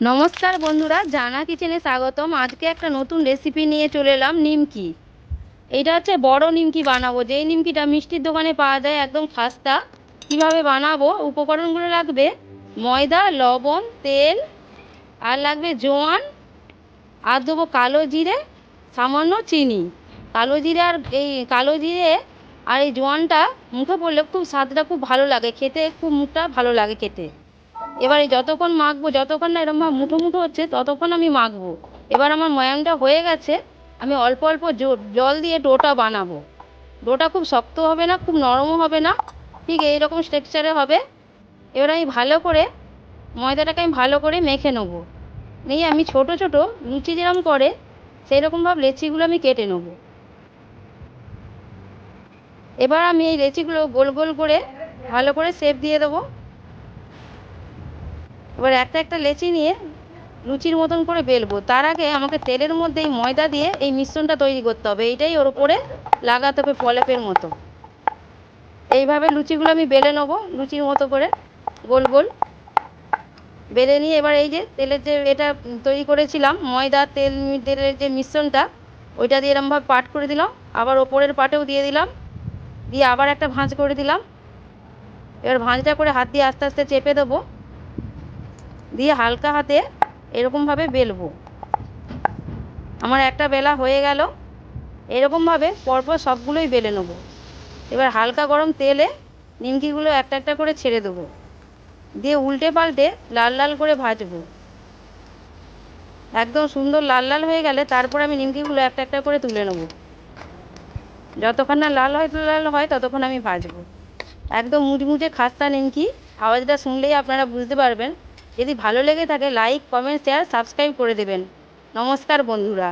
নমস্কার বন্ধুরা, জানা কিচেনে স্বাগতম। আজকে একটা নতুন রেসিপি নিয়ে চলে এলাম, নিমকি। এইটা হচ্ছে বড় নিমকি বানাবো, যেই নিমকিটা মিষ্টির দোকানে পাওয়া যায়, একদম খাস্তা। কিভাবে বানাবো, উপকরণগুলো লাগবে ময়দা, লবণ, তেল, আর লাগবে জোয়ান, আর দেবো কালো জিরে, সামান্য চিনি। কালো জিরে আর কালো জিরে আর এই জোয়ানটা মুখে পড়লে খুব স্বাদটা খুব ভালো লাগে খেতে, খুব মুখটা ভালো লাগে খেতে। এবারে যতক্ষণ মাখবো, যতক্ষণ না এরকম মুঠো মুঠো হচ্ছে ততক্ষণ আমি মাখবো। এবার আমার ময়ামটা হয়ে গেছে, আমি অল্প অল্প জল দিয়ে ডোটা বানাবো। ডোটা খুব শক্ত হবে না, খুব নরমও হবে না, ঠিক এইরকম টেক্সচারে হবে। এবার আমি ভালো করে ময়দাটাকে ভালো করে মেখে নেবো। নিয়ে আমি ছোট ছোট লুচি যেরকম করে সেই রকমভাবে লেচিগুলো আমি কেটে নেবো। এবার আমি এই লেচিগুলো গোল গোল করে ভালো করে শেপ দিয়ে দেবো। এবার একটা একটা লেচি নিয়ে লুচির মতন করে বেলবো। তার আগে আমাকে তেলের মধ্যে এই ময়দা দিয়ে এই মিশ্রণটা তৈরি করতে হবে, এইটাই ওর উপরে লাগাতে হবে পলেপের মতো। এইভাবে লুচিগুলো আমি বেলে নেবো লুচির মতো করে, গোল গোল বেলে নিয়ে এবার এই যে তেলের যে এটা তৈরি করেছিলাম, ময়দা তেলের যে মিশ্রণটা, ওইটা দিয়ে এরমভাবে পাট করে দিলাম। আবার ওপরের পাটেও দিয়ে দিলাম, দিয়ে আবার একটা ভাঁজ করে দিলাম। এবার ভাঁজটা করে হাত দিয়ে আস্তে আস্তে চেপে দেবো, দিয়ে হালকা হাতে এরকমভাবে বেলবো। আমার একটা বেলা হয়ে গেল। এরকমভাবে পরপর সবগুলোই বেলে নেব। এবার হালকা গরম তেলে নিমকিগুলো একটা একটা করে ছেড়ে দেবো, দিয়ে উল্টে পাল্টে লাল লাল করে ভাজবো। একদম সুন্দর লাল লাল হয়ে গেলে তারপর আমি নিমকিগুলো একটা একটা করে তুলে নেব। যতক্ষণ না লাল হয় ততক্ষণ আমি ভাজবো। একদম মুচমুচে খাস্তা নিমকি, আওয়াজটা শুনলেই আপনারা বুঝতে পারবেন। যদি ভালো লেগে থাকে লাইক, কমেন্ট, শেয়ার, সাবস্ক্রাইব করে দেবেন। নমস্কার বন্ধুরা।